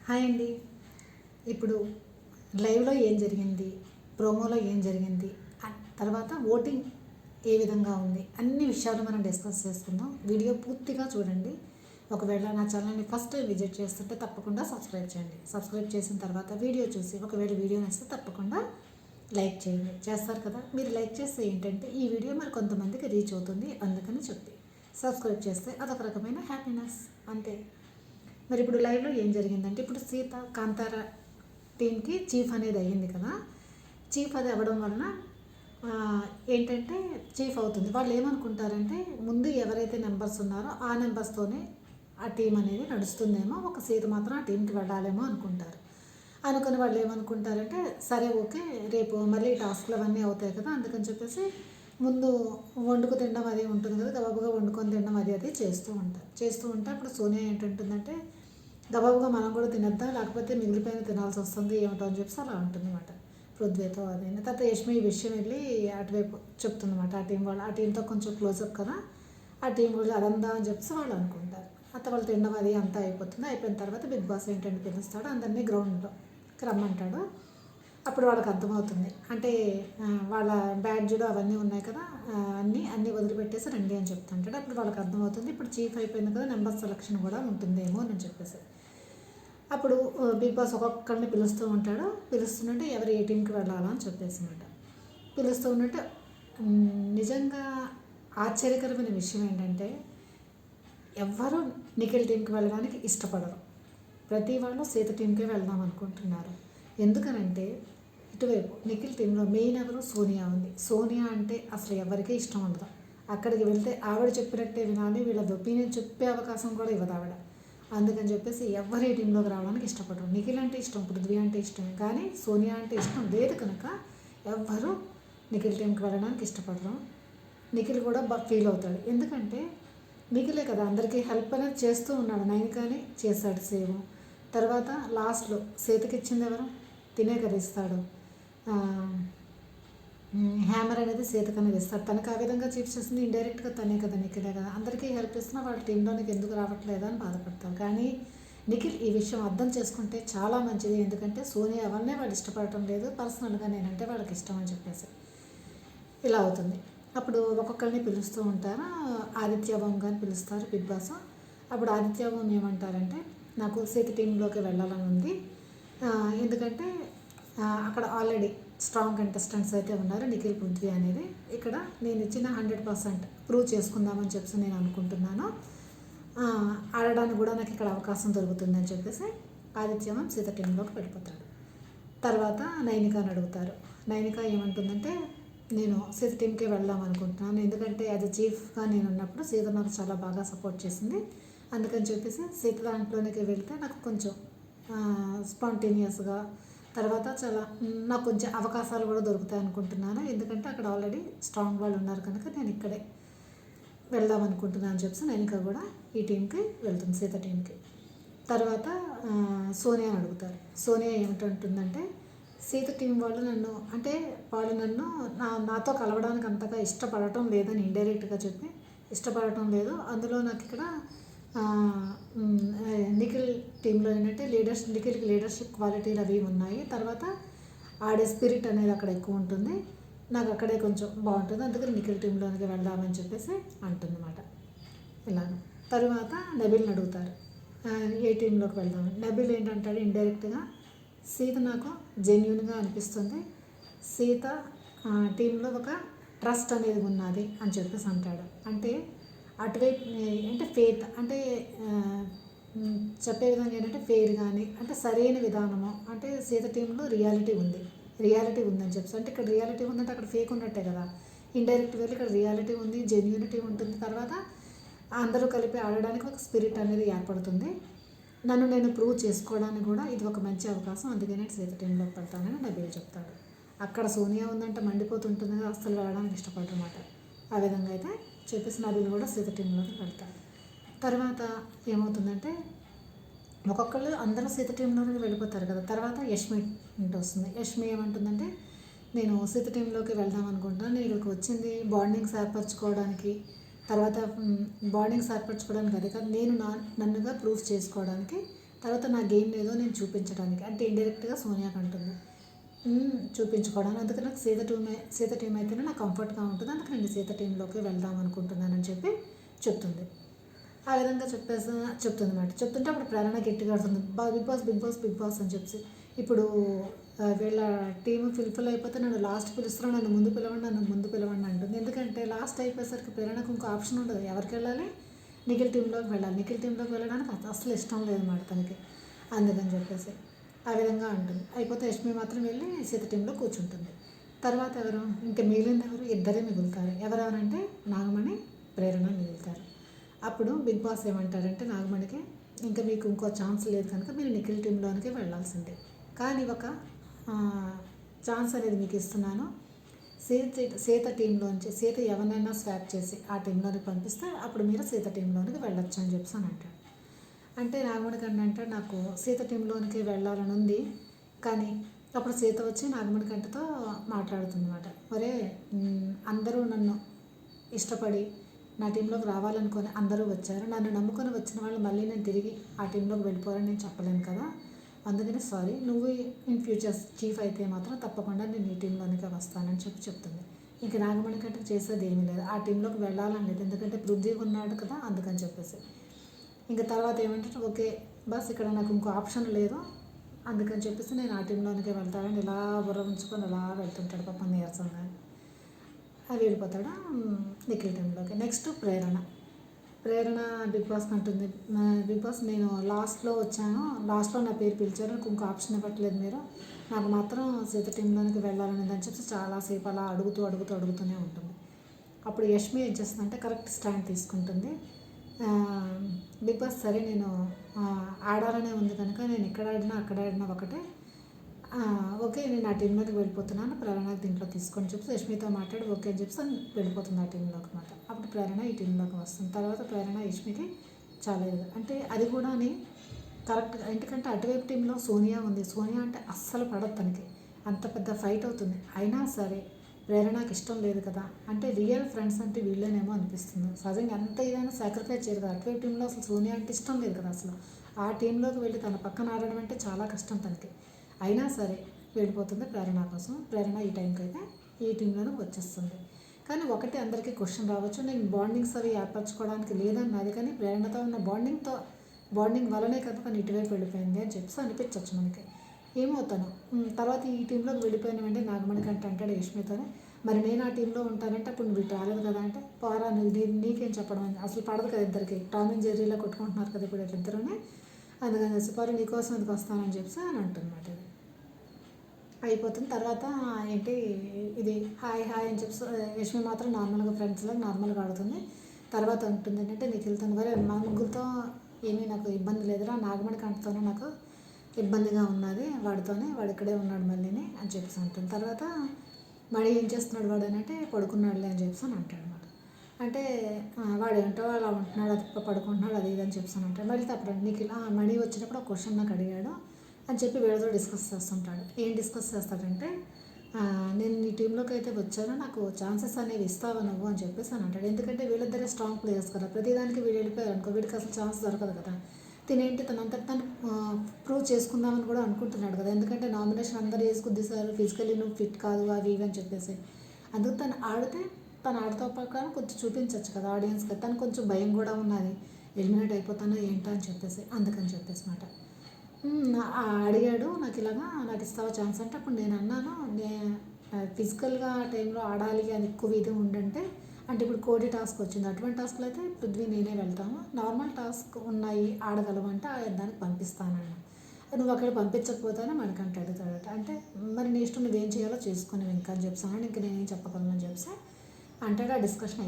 Hi అండి. ఇప్పుడు లైవ్లో ఏం జరిగింది, ప్రోమోలో ఏం జరిగింది, తర్వాత ఓటింగ్ ఏ విధంగా ఉంది, అన్ని విషయాలు మనం డిస్కస్ చేసుకుందాం. వీడియో పూర్తిగా చూడండి. ఒకవేళ నా ఛానల్ని ఫస్ట్ టైం విజిట్ చేస్తుంటే తప్పకుండా సబ్స్క్రైబ్ చేయండి. సబ్స్క్రైబ్ చేసిన తర్వాత వీడియో చూసి ఒకవేళ వీడియో నచ్చితే తప్పకుండా లైక్ చేయండి. చేస్తారు కదా, మీరు లైక్ చేస్తే ఏంటంటే ఈ వీడియో మరి కొంతమందికి రీచ్ అవుతుంది, అందుకని చెప్పి సబ్స్క్రైబ్ చేస్తే అదొక రకమైన హ్యాపీనెస్ అంతే. మరి ఇప్పుడు లైవ్లో ఏం జరిగిందంటే, ఇప్పుడు సీత కాంతార టీంకి చీఫ్ అనేది అయ్యింది కదా. చీఫ్ అది అవ్వడం వలన ఏంటంటే చీఫ్ అవుతుంది. వాళ్ళు ఏమనుకుంటారంటే ముందు ఎవరైతే నెంబర్స్ ఉన్నారో ఆ నెంబర్స్తోనే ఆ టీం అనేది నడుస్తుందేమో, ఒక సీత మాత్రం ఆ టీంకి వెళ్ళాలేమో అనుకుంటారు. అనుకుని వాళ్ళు ఏమనుకుంటారంటే సరే ఓకే, రేపు మళ్ళీ టాస్క్లు అవన్నీ అవుతాయి కదా, అందుకని చెప్పేసి ముందు వండుకు తినడం అది ఉంటుంది కదా, గబాబుగా వండుకొని తినడం అది చేస్తూ ఉంటే అప్పుడు సోనియా ఏంటంటుందంటే గబాబుగా మనం కూడా తినద్దా, లేకపోతే మిగిలిపోయిన తినాల్సి వస్తుంది ఏమిటో అని చెప్పేసి అలా ఉంటుందన్నమాట పృథ్వీతో. అది తర్వాత యష్మి ఈ విషయం వెళ్ళి అటువైపు చెప్తుందన్నమాట. ఆ టీం వాళ్ళు, ఆ టీంతో కొంచెం క్లోజప్ కదా, ఆ టీం వాళ్ళు అదందా అని చెప్పేసి వాళ్ళు అనుకుంటారు. అత్త వాళ్ళు తినడం అది అంతా అయిపోతుంది. అయిపోయిన తర్వాత బిగ్ బాస్ ఏంటంటే పిలుస్తాడు, అందరినీ గ్రౌండ్లోకి రమ్మంటాడు. అప్పుడు వాళ్ళకి అర్థమవుతుంది, అంటే వాళ్ళ బ్యాడ్జ్లు అవన్నీ ఉన్నాయి కదా, అన్నీ వదిలిపెట్టేసి రండి అని చెప్తుంటాడు. అప్పుడు వాళ్ళకి అర్థమవుతుంది ఇప్పుడు చీఫ్ అయిపోయింది కదా, నెంబర్ సెలక్షన్ కూడా ఉంటుందేమో అని చెప్పేసి. అప్పుడు బిగ్ బాస్ ఒక్కొక్కరిని పిలుస్తూ ఉంటాడు. పిలుస్తుంటే ఎవరు ఏ టీంకి వెళ్ళాలా అని చెప్పేసినమాట పిలుస్తూ ఉన్నట్టు. నిజంగా ఆశ్చర్యకరమైన విషయం ఏంటంటే ఎవ్వరూ నిఖిల్ టీంకి వెళ్ళడానికి ఇష్టపడరు. ప్రతి వాళ్ళు సీత టీంకే వెళ్దాం అనుకుంటున్నారు. ఎందుకనంటే ఇటువైపు నిఖిల్ టీంలో మెయిన్ ఎవరు, సోనియా ఉంది. సోనియా అంటే అసలు ఎవరికీ ఇష్టం ఉండదు. అక్కడికి వెళ్తే ఆవిడ చెప్పినట్టే వినాలి, వీళ్ళ ఒపీనియన్ చెప్పే అవకాశం కూడా ఇవ్వదు ఆవిడ. అందుకని చెప్పేసి ఎవరు ఈ టీంలోకి రావడానికి ఇష్టపడరు. నిఖిల్ అంటే ఇష్టం, పృథ్వీ అంటే ఇష్టమే, కానీ సోనియా అంటే ఇష్టం లేదు కనుక ఎవ్వరూ నిఖిల్ టీంకి వెళ్ళడానికి ఇష్టపడరు. నిఖిల్ కూడా ఫీల్ అవుతాడు, ఎందుకంటే నిఖిలే కదా అందరికీ హెల్ప్ అనేది చేస్తూ ఉన్నాడు. నైనికాని చేశాడు సేవ్. తర్వాత లాస్ట్లో సీతకి ఇచ్చింది ఎవరు, తినే కదా ఇస్తాడు. హ్యామర్ అనేది సీతకు అనేది ఇస్తాడు. తనకు ఆ విధంగా చీఫ్ చేసింది ఇండైరెక్ట్గా తనే కదా, నిఖిలే కదా. అందరికీ హెల్ప్ ఇస్తున్నా వాళ్ళ టీంలోనికి ఎందుకు రావట్లేదు అని బాధపడతారు. కానీ నిఖిల్ ఈ విషయం అర్థం చేసుకుంటే చాలా మంచిది. ఎందుకంటే సోనియా అవన్నీ వాళ్ళు ఇష్టపడటం లేదు, పర్సనల్గా నేనంటే వాళ్ళకి ఇష్టం అని చెప్పేసి ఇలా అవుతుంది. అప్పుడు ఒక్కొక్కరిని పిలుస్తూ ఉంటారు. ఆదిత్య ఓం గారిని పిలుస్తారు బిగ్ బాస్. అప్పుడు ఆదిత్య ఓం ఏమంటారంటే నాకు సీత టీంలోకి వెళ్ళాలని ఉంది, ఎందుకంటే అక్కడ ఆల్రెడీ స్ట్రాంగ్ కంటెస్టెంట్స్ అయితే ఉన్నారు, నిఖిల్, పృథ్వీ అనేది. ఇక్కడ నేను ఇచ్చిన 100% ప్రూవ్ చేసుకుందామని చెప్పి నేను అనుకుంటున్నాను. ఆడడానికి కూడా నాకు ఇక్కడ అవకాశం దొరుకుతుందని చెప్పేసి ఆదిత్యమం సీత టీంలోకి వెళ్ళిపోతాడు. తర్వాత నైనికాని అడుగుతారు. నైనిక ఏమంటుందంటే నేను సీత టీంకే వెళ్దాం అనుకుంటున్నాను, ఎందుకంటే అది చీఫ్గా నేను ఉన్నప్పుడు సీత నాకు చాలా బాగా సపోర్ట్ చేసింది, అందుకని చెప్పేసి సీత దాంట్లోనికి వెళ్తే నాకు కొంచెం స్పాంటేనియస్గా, తర్వాత చాలా నాకు కొంచెం అవకాశాలు కూడా దొరుకుతాయి అనుకుంటున్నాను, ఎందుకంటే అక్కడ ఆల్రెడీ స్ట్రాంగ్ వాళ్ళు ఉన్నారు కనుక నేను ఇక్కడే వెళ్దాం అనుకుంటున్నాను అని చెప్పి నైనిక కూడా ఈ టీంకి వెళ్తుంది, సీత టీంకి. తర్వాత సోనియా అడుగుతారు. సోనియా ఏమిటంటుందంటే సీత టీం వాళ్ళు నన్ను నాతో కలవడానికి అంతగా ఇష్టపడటం లేదని ఇండైరెక్ట్గా చెప్పి ఇష్టపడటం లేదు. అందులో నాకు ఇక్కడ నిఖిల్ టీంలో ఏంటంటే నిఖిల్కి లీడర్షిప్ క్వాలిటీలు అవి ఉన్నాయి, తర్వాత ఆడే స్పిరిట్ అనేది అక్కడ ఎక్కువ ఉంటుంది, నాకు అక్కడే కొంచెం బాగుంటుంది, అందుకని నిఖిల్ టీంలోనికి వెళ్దామని చెప్పేసి అంటుందన్నమాట. ఇలాగ తర్వాత నబిల్ని అడుగుతారు ఏ టీంలోకి వెళ్దామని. నబిల్ ఏంటంటాడు ఇండైరెక్ట్గా సీత నాకు జెన్యున్గా అనిపిస్తుంది, సీత టీంలో ఒక ట్రస్ట్ అనేది ఉన్నది అని చెప్పేసి అంటాడు. అంటే అటువైపు అంటే ఫేత్ అంటే చెప్పే విధంగా ఏంటంటే ఫెయిర్ కానీ అంటే సరైన విధానము, అంటే సీత టీంలో రియాలిటీ ఉందని చెప్పేసి. అంటే ఇక్కడ రియాలిటీ ఉందంటే అక్కడ ఫేక్ ఉన్నట్టే కదా, ఇండైరెక్ట్ వెళ్ళి ఇక్కడ రియాలిటీ ఉంది, జెన్యూనిటీ ఉంటుంది, తర్వాత అందరూ కలిపి ఆడడానికి ఒక స్పిరిట్ అనేది ఏర్పడుతుంది. నన్ను నేను ప్రూవ్ చేసుకోవడానికి కూడా ఇది ఒక మంచి అవకాశం, అందుకే నేను సీత టీంలోకి వెళ్తానని నబీల్ చెప్తాడు. అక్కడ సోనియా ఉందంటే మండిపోతుంటుంది కదా, అస్సలు వెళ్ళడానికి ఇష్టపడమాట. ఆ విధంగా అయితే చెప్పేసి నబీల్ కూడా సీత టీంలోకి వెళ్తాడు. తర్వాత ఏమవుతుందంటే ఒక్కొక్కళ్ళు అందరూ సీత టీంలోకి వెళ్ళిపోతారు కదా. తర్వాత యష్మి ఇంటి వస్తుంది. యష్మి ఏమంటుందంటే నేను సీత టీంలోకి వెళ్దాం అనుకుంటున్నాను, నేను ఇక్కడికి వచ్చింది బాండింగ్స్ ఏర్పరచుకోవడానికి, తర్వాత బాండింగ్స్ ఏర్పరచుకోవడానికి అది కాదు, నేను నన్నుగా ప్రూఫ్ చేసుకోవడానికి తర్వాత నా గేమ్ ఏదో నేను చూపించడానికి, అంటే ఇండైరెక్ట్గా సోనియాకి అంటుంది. చూపించుకోవడానికి, అందుకని నాకు సీత టీం అయితేనే నాకు కంఫర్ట్గా ఉంటుంది, అందుకని నేను సీత టీంలోకి వెళ్దాం అనుకుంటున్నానని చెప్పి చెప్తుంది. ఆ విధంగా చెప్తుంది అన్నమాట. చెప్తుంటే అప్పుడు ప్రేరణ గట్టిగా ఆడుతుంది, బిగ్ బాస్ అని చెప్పి. ఇప్పుడు వీళ్ళ టీము ఫుల్ఫిల్ అయిపోతే నన్ను లాస్ట్ పిలుస్తున్నాను, నన్ను ముందు పిలవండి అంటుంది. ఎందుకంటే లాస్ట్ అయిపోయేసరికి ప్రేరణకు ఇంకో ఆప్షన్ ఉండదు, ఎవరికి వెళ్ళాలి, నిఖిల్ టీంలోకి వెళ్ళాలి. నిఖిల్ టీంలోకి వెళ్ళడానికి అసలు ఇష్టం లేదన్నమాట తనకి, అందుకని చెప్పేసి ఆ విధంగా అంటుంది. అయిపోతే యష్మి మాత్రం వెళ్ళి సీత టీంలో కూర్చుంటుంది. తర్వాత ఎవరు ఇంకా మిగిలింది, ఇద్దరే మిగులుతారు. ఎవరెవరంటే నాగమణి, ప్రేరణ మిగులుతారు. అప్పుడు బిగ్ బాస్ ఏమంటారంటే నాగమణికి, ఇంకా మీకు ఇంకో ఛాన్స్ లేదు కనుక మీరు నిఖిల్ టీంలోనికి వెళ్ళాల్సిందే, కానీ ఒక ఛాన్స్ అనేది మీకు ఇస్తున్నాను, సీత టీంలోంచి సీత ఎవరినైనా స్వాప్ చేసి ఆ టీంలోనికి పంపిస్తే అప్పుడు మీరు సీత టీంలోనికి వెళ్ళొచ్చు అని చెప్పి అని అంటాడు. అంటే నాగమణికి అంటే నాకు సీత టీంలోనికి వెళ్ళాలని ఉంది, కానీ అప్పుడు సీత వచ్చి నాగమణి కంటతో మాట్లాడుతుంది అన్నమాట. మరే అందరూ నన్ను ఇష్టపడి నా టీంలోకి రావాలనుకొని అందరూ వచ్చారు, నన్ను నమ్ముకొని వచ్చిన వాళ్ళు మళ్ళీ నేను తిరిగి ఆ టీంలోకి వెళ్ళిపోవాలని నేను చెప్పలేను కదా, అందుకని సారీ, నువ్వు ఇన్ ఫ్యూచర్ చీఫ్ అయితే మాత్రం తప్పకుండా నేను ఈ టీంలోనికి వస్తానని చెప్తుంది. ఇంక నాగమణి కంటే చేసేది ఏమీ లేదు, ఆ టీంలోకి వెళ్ళాలని లేదు, ఎందుకంటే పృథ్వీ ఉన్నాడు కదా, అందుకని చెప్పేసి. ఇంకా తర్వాత ఏమంటే ఓకే బస్ ఇక్కడ నాకు ఇంకో ఆప్షన్ లేదు, అందుకని చెప్పేసి నేను ఆ టీంలోనికి వెళ్తానని ఇలా బుర్ర ఉంచుకొని అలా వెళ్తుంటాడు పాపం నీరసంగా. వెళ్ళిపోతాడు నిఖిల్ టీంలోకి. నెక్స్ట్ ప్రేరణ బిగ్ బాస్కి అంటుంది, బిగ్ బాస్ నేను లాస్ట్లో వచ్చాను, లాస్ట్లో నా పేరు పిలిచారు, నాకు ఇంకో ఆప్షన్ ఇవ్వట్లేదు మీరు, నాకు మాత్రం సీత టీంలోనికి వెళ్ళాలని అని చెప్పి చాలాసేపు అలా అడుగుతూనే ఉంటుంది. అప్పుడు యష్మి ఏం చేస్తుందంటే కరెక్ట్ స్టాండ్ తీసుకుంటుంది. బిగ్ బాస్ సరే నేను ఆడాలనే ఉంది కనుక నేను ఎక్కడ ఆడినా అక్కడ ఆడినా ఒకటే, ఓకే నేను ఆ టీంలోకి వెళ్ళిపోతున్నాను, ప్రేరణకి దీంట్లో తీసుకొని చెప్పి యష్మితో మాట్లాడి ఓకే అని చెప్పి వెళ్ళిపోతుంది ఆ టీంలోకి అన్నమాట. అప్పుడు ప్రేరణ ఈ టీంలోకి వస్తుంది. తర్వాత ప్రేరణ యష్మికి చాలా అంటే అది కూడా కరెక్ట్గా, ఎందుకంటే అటువైపు టీంలో సోనియా ఉంది, సోనియా అంటే అస్సలు పడదు తనకి, అంత పెద్ద ఫైట్ అవుతుంది, అయినా సరే ప్రేరణకి ఇష్టం లేదు కదా, అంటే రియల్ ఫ్రెండ్స్ అంటే వీళ్ళేనేమో అనిపిస్తుంది. సహజంగా ఎంత ఏదైనా సాక్రిఫైస్ చేయరు కదా, అటువైపు టీంలో అసలు సోనియా అంటే ఇష్టం లేదు కదా అసలు, ఆ టీంలోకి వెళ్ళి తన పక్కన ఆడడం అంటే చాలా కష్టం తనకి, అయినా సరే వెళ్ళిపోతుంది ప్రేరణ కోసం. ప్రేరణ ఈ టైంకి అయితే ఈ టీంలోనే వచ్చేస్తుంది. కానీ ఒకటి అందరికీ క్వశ్చన్ రావచ్చు, నేను బాండింగ్స్ అవి ఏర్పరచుకోవడానికి లేదన్నది, కానీ ప్రేరణతో ఉన్న బాండింగ్ వల్లనే కదా తను ఇటువైపు వెళ్ళిపోయింది అని చెప్పి అనిపించవచ్చు మనకి. ఏమవుతాను తర్వాత ఈ టీంలోకి వెళ్ళిపోయిన వెంటనే నాగమణి కంటే అంటాడు యష్మితోనే, మరి నేను ఆ టీంలో ఉంటానంటే అప్పుడు నువ్వు ఇటు రాలేదు కదా అంటే, పోరా నీకేం చెప్పడం అని, అసలు పడదు కదా ఇద్దరికి, టామ్ అండ్ జెర్రీలో కొట్టుకుంటున్నారు కదా ఇప్పుడు ఇద్దరునే, అందుకని చెప్పారు నీకోసం ఎందుకు వస్తానని చెప్పి అని అంటున్నమాట. ఇది అయిపోతుంది. తర్వాత ఏంటి ఇది హాయ్ అని చెప్పి యష్మి మాత్రం నార్మల్గా ఫ్రెండ్స్లో నార్మల్గా ఆడుతుంది. తర్వాత ఉంటుంది ఏంటంటే నిఖిల్తో మరి మా ముగ్గురితో ఏమీ నాకు ఇబ్బంది లేదురా, నాగమణి కంటతోనే నాకు ఇబ్బందిగా ఉన్నది, వాడు ఇక్కడే ఉన్నాడు మళ్ళీని అని చెప్పేసి అంటుంది. తర్వాత మళ్ళీ ఏం చేస్తున్నాడు వాడు అని అంటే పడుకున్నాడులే అని చెప్పేసి అని అంటాడు అనమాట. అంటే వాడు ఏంటో అలా ఉంటున్నాడు, అది పడుకుంటున్నాడు అది ఇది అని చెప్పేసి అంటాడు. మళ్ళీ తప్పడు నిఖిల్ మళ్ళీ వచ్చినప్పుడు ఒక క్వశ్చన్ నాకు అడిగాడు అని చెప్పి వీళ్ళతో డిస్కస్ చేస్తుంటాడు. ఏం డిస్కస్ చేస్తాడంటే నేను ఈ టీంలోకి అయితే వచ్చాను, నాకు ఛాన్సెస్ అనేవి ఇస్తావా నువ్వు అని చెప్పేసి అని అంటాడు. ఎందుకంటే వీళ్ళిద్దరే స్ట్రాంగ్ ప్లేయర్స్ కదా, ప్రతిదానికి వీళ్ళు వెళ్ళిపోయారు అనుకో వీడికి అసలు ఛాన్స్ దొరకదు కదా, తినేంటి తనంతట తను ప్రూవ్ చేసుకుందామని కూడా అనుకుంటున్నాడు కదా, ఎందుకంటే నామినేషన్ అందరూ వేసి కుద్దిసారు ఫిజికల్లీ నువ్వు ఫిట్ కాదు అవి ఇవి అని చెప్పేసి, అందుకు తను ఆడితో ప్రకారం కొంచెం చూపించవచ్చు కదా ఆడియన్స్కి, తను కొంచెం భయం కూడా ఉన్నది ఎలిమినేట్ అయిపోతానో ఏంటో అని చెప్పేసి, అందుకని చెప్పేసి మాట అడిగాడు నాకు ఇలాగా నాకు ఇస్తావా ఛాన్స్ అంటే, అప్పుడు నేను అన్నాను ఫిజికల్గా ఆ టైంలో ఆడాలి అని ఎక్కువ ఇది ఉండంటే, అంటే ఇప్పుడు కోడి టాస్క్ వచ్చింది, అటువంటి టాస్క్లో అయితే పృథ్వీ నేనే వెళ్తాము, నార్మల్ టాస్క్ ఉన్నాయి ఆడగలమంటే దానికి పంపిస్తానన్నా, నువ్వు అక్కడ పంపించకపోతేనే మనకు అంటే అడుగుతాడట. అంటే మరి నీ ఇష్టం నువ్వేం చేయాలో చేసుకుని ఇంకా అని చెప్తాను, ఇంక నేనేం చెప్పగలను అని చెప్పి అంటాడు. ఆ డిస్కషన్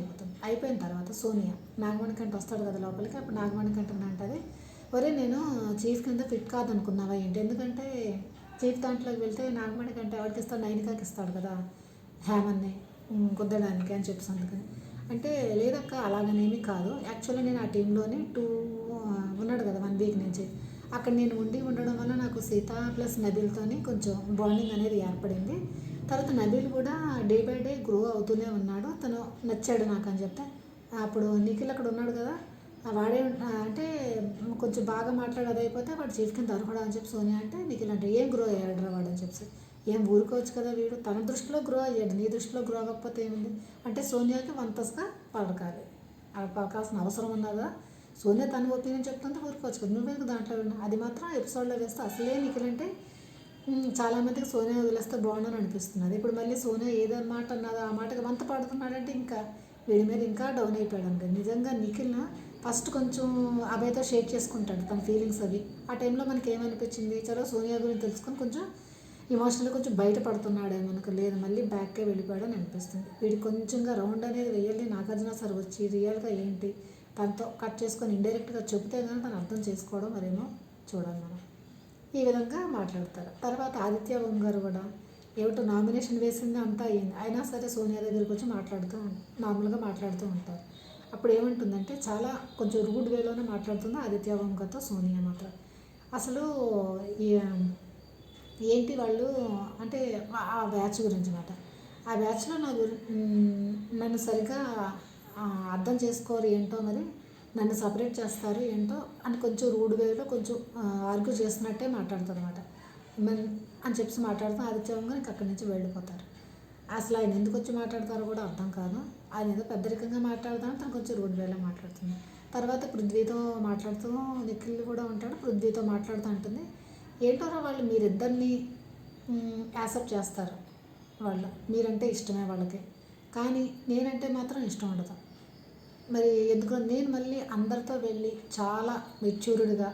అయిపోయిన తర్వాత సోనియా నాగమణి కంటే వస్తాడు కదా లోపలికి, అప్పుడు నాగమణి కంటే అంటది ఒరే నేను చీఫ్ కింద ఫిట్ కాదనుకున్నావా ఏంటి, ఎందుకంటే చీఫ్ దాంట్లోకి వెళ్తే నాగమణి కంటే ఎవరికి ఇస్తాడు, నైనికాకి ఇస్తాడు కదా హేమన్ని కుద్దడానికి అని చెప్పేసి అందుకని అంటే లేదక్క అలాగనేమి కాదు, యాక్చువల్లీ నేను ఆ టీంలోనే ఉన్నాడు కదా 1 వీక్ నుంచి, అక్కడ నేను ఉండడం వల్ల నాకు సీత ప్లస్ నబీల్తోని కొంచెం బాండింగ్ అనేది ఏర్పడింది, తర్వాత నబీల్ కూడా డే బై డే గ్రో అవుతూనే ఉన్నాడు, తను నచ్చాడు నాకు అని చెప్తే, అప్పుడు నిఖిల్ అక్కడ ఉన్నాడు కదా అంటే కొంచెం బాగా మాట్లాడేది అయిపోతే వాడు చీఫ్ కింద అర్హుడా అని చెప్పి సోనియా అంటే నిఖిల్ అంటే ఏం గ్రో అయ్యాడు వాడు అని చెప్పి ఏం ఊరుకోవచ్చు కదా వీడు తన దృష్టిలో గ్రో అయ్యాడు నీ దృష్టిలో గ్రో అవ్వకపోతే ఏముంది అంటే సోనియాకి వంతస్గా పలకాలి అలా పలకాల్సిన అవసరం ఉన్నదా సోనియా తన ఒపీనియన్ చెప్తుంటే ఊరుకోవచ్చు కదా నువ్వెందుకు దాంట్లో ఉన్నా అది మాత్రం ఎపిసోడ్లో వేస్తే అసలే నిఖిల్ అంటే చాలామందికి సోనియా వదిలేస్తే బాగుండని అనిపిస్తున్నది ఇప్పుడు మళ్ళీ సోనియా ఏదో మాట అన్నదో ఆ మాటకి వంత పాడుతున్నాడంటే ఇంకా వీడి మీద ఇంకా డౌన్ అయిపోయాడు నిజంగా నిఖిల్ ఫస్ట్ కొంచెం అభయ్తో షేర్ చేసుకుంటాడు తన ఫీలింగ్స్ అవి ఆ టైంలో మనకి ఏమనిపించింది చలో సోనియా గురించి తెలుసుకొని కొంచెం ఇమోషనల్గా కొంచెం బయటపడుతున్నాడే మనకు లేదు మళ్ళీ బ్యాక్కే వెళ్ళిపోయాడు అని అనిపిస్తుంది వీడి కొంచెంగా రౌండ్ అనేది వేయాలి నాగార్జున సార్ వచ్చి రియల్గా ఏంటి తనతో కట్ చేసుకొని ఇండైరెక్ట్గా చెబితే కానీ తను అర్థం చేసుకోవడం మరేమో చూడాలి మనం ఈ విధంగా మాట్లాడతారు తర్వాత ఆదిత్య గారు కూడా ఏమిటో నామినేషన్ వేసింది అంతా అయ్యింది అయినా సరే సోనియా దగ్గరికి వచ్చి నార్మల్గా మాట్లాడుతూ ఉంటారు అప్పుడు ఏమంటుందంటే చాలా కొంచెం రూడ్ వేలోనే మాట్లాడుతుంది ఆదిత్య గారితో సోనియా మాత్రం అసలు ఏంటి వాళ్ళు అంటే ఆ బ్యాచ్ గురించి మాట ఆ బ్యాచ్లో నన్ను సరిగ్గా అర్థం చేసుకోరు ఏంటో మరి నన్ను సపరేట్ చేస్తారు ఏంటో అని కొంచెం రూడ్ వేలో కొంచెం ఆర్గ్యూ చేస్తున్నట్టే మాట్లాడుతుంది అనమాట అని చెప్పి మాట్లాడుతూ ఆదిత్యంగా ఇంక అక్కడి నుంచి వెళ్ళిపోతారు అసలు ఆయన ఎందుకు వచ్చి మాట్లాడతారో కూడా అర్థం కాదు ఆయన ఏదో పెద్దరికంగా మాట్లాడతాను తను కొంచెం రూడ్ వేలో మాట్లాడుతుంది తర్వాత పృథ్వీతో మాట్లాడుతూ నిఖిల్ కూడా ఉంటాడు పృథ్వీతో మాట్లాడుతూ ఉంటుంది ఏంటోరా వాళ్ళు మీరిద్దరిని యాక్సెప్ట్ చేస్తారు వాళ్ళు మీరంటే ఇష్టమే వాళ్ళకి కానీ నేనంటే మాత్రం ఇష్టం ఉండదు మరి ఎందుకు నేను మళ్ళీ అందరితో వెళ్ళి చాలా మెచ్యూర్డ్గా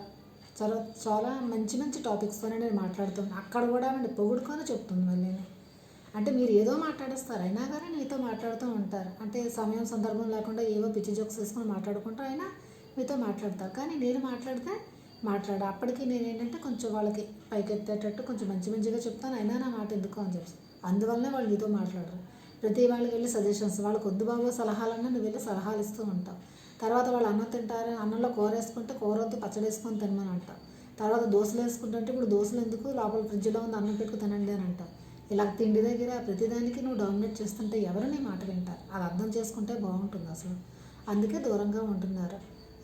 చాలా చాలా మంచి మంచి టాపిక్స్తోనే నేను మాట్లాడుతున్నాను అక్కడ కూడా పొగుడుకొని చెప్తుంది మళ్ళీ అంటే మీరు ఏదో మాట్లాడేస్తారు అయినా కానీ మీతో మాట్లాడుతూ ఉంటారు అంటే సమయం సందర్భం లేకుండా ఏవో పిచ్చి జోక్స్ వేసుకొని మాట్లాడుకుంటూ అయినా మీతో మాట్లాడతారు కానీ నేను మాట్లాడితే అప్పటికి నేను ఏంటంటే కొంచెం వాళ్ళకి పైకెత్తేటట్టు కొంచెం మంచిగా చెప్తాను అయినా నా మాట ఎందుకు అని చెప్పి అందువల్లనే వాళ్ళు నీతో మాట్లాడరు ప్రతి వాళ్ళకి వెళ్ళి సజెషన్స్ వాళ్ళకి వద్దు బాబు సలహాలన్నా నువ్వు వెళ్ళి సలహాలు ఇస్తూ ఉంటావు తర్వాత వాళ్ళు అన్నం తింటారు అన్నంలో కూర వేసుకుంటే కూర వద్దు పచ్చడి వేసుకొని తినమని అంటావు తర్వాత దోశలు వేసుకుంటుంటే ఇప్పుడు దోశలు ఎందుకు లోపల ఫ్రిడ్జ్లో ఉంది అన్నం పెట్టుకు తినండి అని అంటావు ఇలా తిండి దగ్గర ప్రతిదానికి నువ్వు డామినేట్ చేస్తుంటే ఎవరు నీ మాట వింటారు అది అర్థం చేసుకుంటే బాగుంటుంది అసలు అందుకే దూరంగా ఉంటున్నారు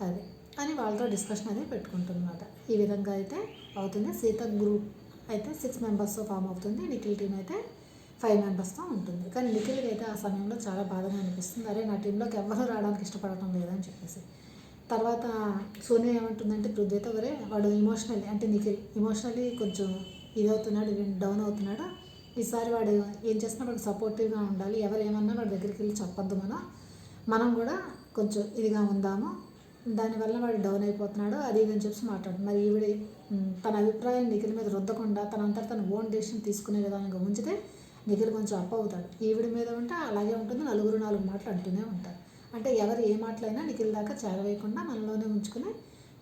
అది అని వాళ్ళతో డిస్కషన్ అనేది పెట్టుకుంటున్నమాట ఈ విధంగా అయితే అవుతుంది సీత గ్రూప్ అయితే 6 మెంబర్స్తో ఫామ్ అవుతుంది నిఖిల్ టీం అయితే 5 మెంబర్స్తో ఉంటుంది కానీ నిఖిల్కి అయితే ఆ సమయంలో చాలా బాధగా అనిపిస్తుంది అరే నా టీంలోకి ఎవరు రావడానికి ఇష్టపడటం లేదని చెప్పేసి తర్వాత సోనియా ఏమంటుందంటే పృథ్వీతో వరే వాడు ఇమోషనల్లీ అంటే నిఖిల్ ఇమోషనల్లీ కొంచెం ఇదవుతున్నాడు డౌన్ అవుతున్నాడు ఈసారి వాడు ఏం చేసినా వాడు సపోర్టివ్గా ఉండాలి ఎవరు ఏమన్నా వాడి దగ్గరికి వెళ్ళి చెప్పొద్దు మనం కూడా కొంచెం ఇదిగా ఉందాము దానివల్ల వాడు డౌన్ అయిపోతున్నాడు అది ఇదని చెప్పి మాట్లాడు మరి ఈవిడ తన అభిప్రాయం నిఖిల్ మీద రుద్దకుండా తన ఓన్ డెసిషన్ తీసుకునే విధానంగా ఉంచితే నిఖిల్ కొంచెం అప్ అవుతాడు ఈవిడ మీద ఉంటే అలాగే ఉంటుంది నలుగురు 4 మాటలు అంటూనే ఉంటారు అంటే ఎవరు ఏ మాటలైనా నిఖిల్ దాకా చేరవేయకుండా మనలోనే ఉంచుకుని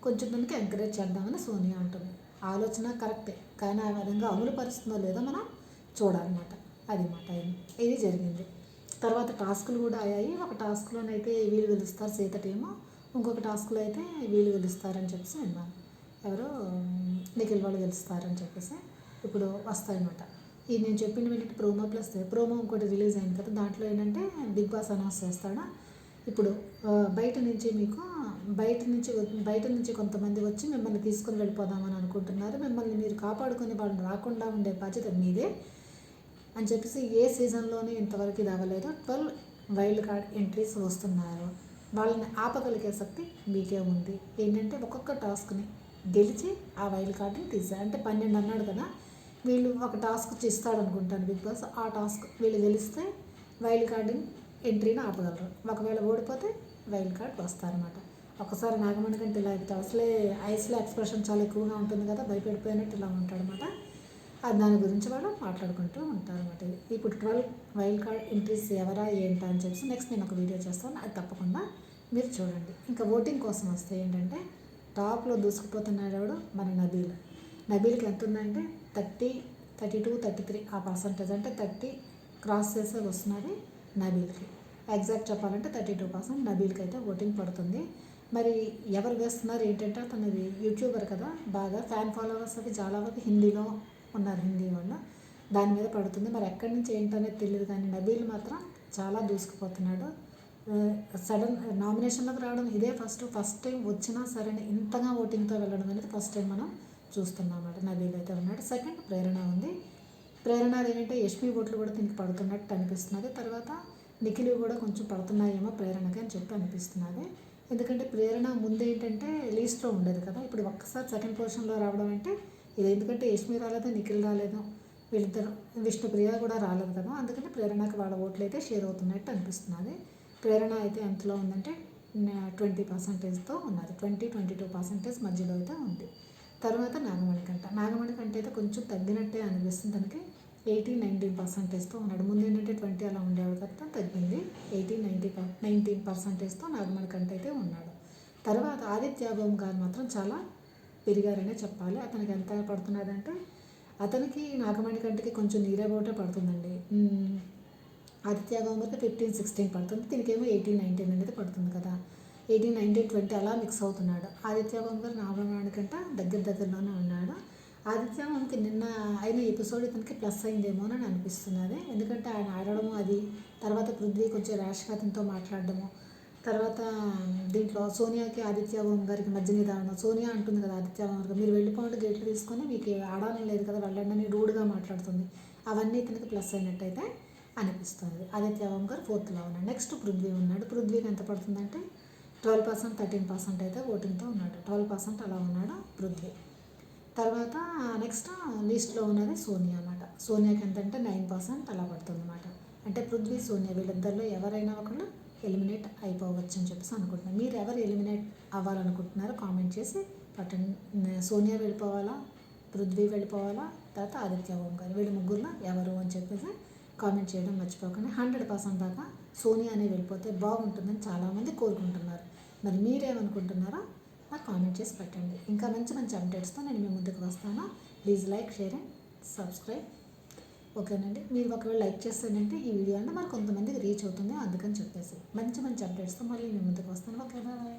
కొంచెం దానికి ఎంకరేజ్ చేద్దామని సోనియా అంటుంది ఆలోచన కరెక్టే కానీ ఆ విధంగా అమలు పరుస్తుందో లేదో మనం చూడాలన్నమాట అది మాట ఇది జరిగింది తర్వాత టాస్కులు కూడా అయ్యాయి ఒక టాస్క్లోనైతే వీళ్ళు గెలుస్తారు సీత టీము ఇంకొక టాస్క్లో అయితే వీళ్ళు గెలుస్తారని చెప్పేసి విన్నాను ఎవరు నిఖిల్ వాళ్ళు గెలుస్తారని చెప్పేసి ఇప్పుడు వస్తాయన్నమాట ఇది నేను చెప్పిన వీటికి ప్రోమో ప్లస్ ప్రోమో ఇంకోటి రిలీజ్ అయింది కదా దాంట్లో ఏంటంటే బిగ్ బాస్ అనౌన్స్ చేస్తాడా ఇప్పుడు బయట నుంచి కొంతమంది వచ్చి మిమ్మల్ని తీసుకొని వెళ్ళిపోదామని అనుకుంటున్నారు మిమ్మల్ని మీరు కాపాడుకొని వాళ్ళు రాకుండా ఉండే బాధ్యత మీదే అని చెప్పేసి ఏ సీజన్లోనే ఇంతవరకు ఇది అవ్వలేదు 12 వైల్డ్ కార్డ్ ఎంట్రీస్ వస్తున్నారు వాళ్ళని ఆపగలిగే శక్తి మీకే ఉంది ఏంటంటే ఒక్కొక్క టాస్క్ని గెలిచి ఆ వైల్డ్ కార్డ్ని తీసారు అంటే 12 అన్నాడు కదా వీళ్ళు ఒక టాస్క్ ఇస్తాడు అనుకుంటాను బిగ్ బాస్ ఆ టాస్క్ వీళ్ళు గెలిస్తే వైల్డ్ కార్డ్ని ఎంట్రీని ఆపగలరు ఒకవేళ ఓడిపోతే వైల్డ్ కార్డ్ వస్తారనమాట ఒకసారి నాగమణి కంటే ఇలా అయితే అసలే ఐస్లో ఎక్స్ప్రెషన్ చాలా ఎక్కువగా ఉంటుంది కదా భయపడిపోయినట్టు ఇలా ఉంటాడనమాట దాని గురించి వాళ్ళు మాట్లాడుకుంటూ ఉంటారన్నమాట ఇప్పుడు 12 వైల్డ్ కార్డ్ ఎంట్రీస్ ఎవరా ఏంటా అని చెప్పి నెక్స్ట్ నేను ఒక వీడియో చేస్తాను అది తప్పకుండా మీరు చూడండి ఇంకా ఓటింగ్ కోసం వస్తే ఏంటంటే టాప్లో దూసుకుపోతున్నాడు మన నబీల్కి ఎంత ఉందంటే 30, 32, 33 ఆ పర్సంటేజ్ అంటే 30 క్రాస్ చేసే వస్తున్నది నబీల్కి ఎగ్జాక్ట్ చెప్పాలంటే 32% నబీల్కి అయితే ఓటింగ్ పడుతుంది మరి ఎవరు వేస్తున్నారు ఏంటంటే తనది యూట్యూబర్ కదా బాగా ఫ్యాన్ ఫాలోవర్స్ అవి చాలా వరకు హిందీలో ఉన్నారు హిందీ వాళ్ళు దాని మీద పడుతుంది మరి ఎక్కడి నుంచి ఏంటనేది తెలియదు కానీ నబీల్ మాత్రం చాలా దూసుకుపోతున్నాడు సడన్ నామినేషన్లోకి రావడం ఇదే ఫస్ట్ టైం వచ్చినా సరే ఇంతగా ఓటింగ్తో వెళ్ళడం అనేది ఫస్ట్ టైం మనం చూస్తున్నాం అన్నమాట. నబీల్ అయితే ఉన్నాడు. సెకండ్ ప్రేరణ ఉంది. ప్రేరణ ఏంటంటే యష్మి ఓట్లు కూడా దీనికి పడుతున్నట్టు అనిపిస్తున్నది. తర్వాత నిఖిల్ కూడా కొంచెం పడుతున్నాయేమో ప్రేరణకి అని చెప్పి అనిపిస్తున్నది. ఎందుకంటే ప్రేరణ ముందు ఏంటంటే లీస్ట్లో ఉండేది కదా, ఇప్పుడు ఒక్కసారి సెకండ్ పొజిషన్లో రావడం అంటే ఇది ఎందుకంటే యష్మి రాలేదు, నిఖిల్ రాలేదు, వీళ్ళిద్దరు విష్ణుప్రియ కూడా రాలేదు కదా, అందుకని ప్రేరణకి వాళ్ళ ఓట్లు అయితే షేర్ అవుతున్నట్టు అనిపిస్తున్నది. ప్రేరణ అయితే ఎంతలో ఉందంటే 20%తో ఉన్నది. 22% మధ్యలో అయితే ఉంది. తర్వాత నాగమణికంట అయితే కొంచెం తగ్గినట్టే అనిపిస్తుంది. తనకి 18-19%తో ఉన్నాడు. ముందు ఏంటంటే 20 అలా ఉండేవాడు కదా, తగ్గింది. 19% నాగమణికంట అయితే ఉన్నాడు. తర్వాత ఆదిత్య ఓం గారు మాత్రం చాలా పెరిగారనే చెప్పాలి. అతనికి ఎంత పడుతున్నదంటే అతనికి నాగమణికంటకి కొంచెం నీరేబోటే పడుతుందండి. ఆదిత్య గోమర్కి 15-16 పడుతుంది. దీనికేమో 18-19 అనేది పడుతుంది కదా, 18-19-20 అలా మిక్స్ అవుతున్నాడు. ఆదిత్య గోమర్ నాగమణికంట దగ్గరలోనే ఉన్నాడు. ఆదిత్య గోమర్కి నిన్న అయిన ఎపిసోడ్ ఇతనికి ప్లస్ అయిందేమో అని అనిపిస్తున్నది. ఎందుకంటే ఆయన ఆడడము అది, తర్వాత పృథ్వీ కొంచెం ర్యాష్గా అతనితో మాట్లాడడము, తర్వాత దీంట్లో సోనియాకి ఆదిత్య ఓం గారికి మధ్య నిదానం. సోనియా అంటుంది కదా ఆదిత్య ఓం గారు, మీరు వెళ్ళిపోండి గేట్లు తీసుకొని, మీకు ఆడాలని లేదు కదా వెళ్ళండి అని రూడ్గా మాట్లాడుతుంది. అవన్నీ ఇతనికి ప్లస్ అయినట్టయితే అనిపిస్తుంది. ఆదిత్య ఓం గారు 4th ఉన్నాడు. నెక్స్ట్ పృథ్వీ ఉన్నాడు. పృథ్వీకి ఎంత పడుతుందంటే 12%-13% అయితే ఓటింగ్తో ఉన్నాడు. 12% అలా ఉన్నాడు పృథ్వీ. తర్వాత నెక్స్ట్ లిస్ట్లో ఉన్నది సోనియా అన్నమాట. సోనియాకి ఎంతంటే 9% అలా పడుతుంది అన్నమాట. అంటే పృథ్వీ సోనియా వీళ్ళిద్దరిలో ఎవరైనా ఒకళ్ళు ఎలిమినేట్ అయిపోవచ్చు అని చెప్పేసి అనుకుంటున్నాను. మీరు ఎవరు ఎలిమినేట్ అవ్వాలనుకుంటున్నారో కామెంట్ చేసి పట్టండి. సోనియా వెళ్ళిపోవాలా, పృథ్వీ వెళ్ళిపోవాలా, తర్వాత ఆదిత్య ఓం గారు, వీళ్ళు ముగ్గురులో ఎవరు అని చెప్పేసి కామెంట్ చేయడం మర్చిపోకండి. 100% దాకా సోనియానే వెళ్ళిపోతే బాగుంటుందని చాలామంది కోరుకుంటున్నారు. మరి మీరేమనుకుంటున్నారో నాకు కామెంట్ చేసి పెట్టండి. ఇంకా మంచి అప్డేట్స్తో నేను మీ ముందుకు వస్తాను. Please like, share and subscribe. ఓకేనండి. మీరు ఒకవేళ లైక్ చేస్తానంటే ఈ వీడియో అంటే మరి కొంతమందికి రీచ్ అవుతుంది, అందుకని చెప్పేసి మంచి అప్డేట్స్తో మళ్ళీ మీ ముందుకు వస్తాను. Okay, bye.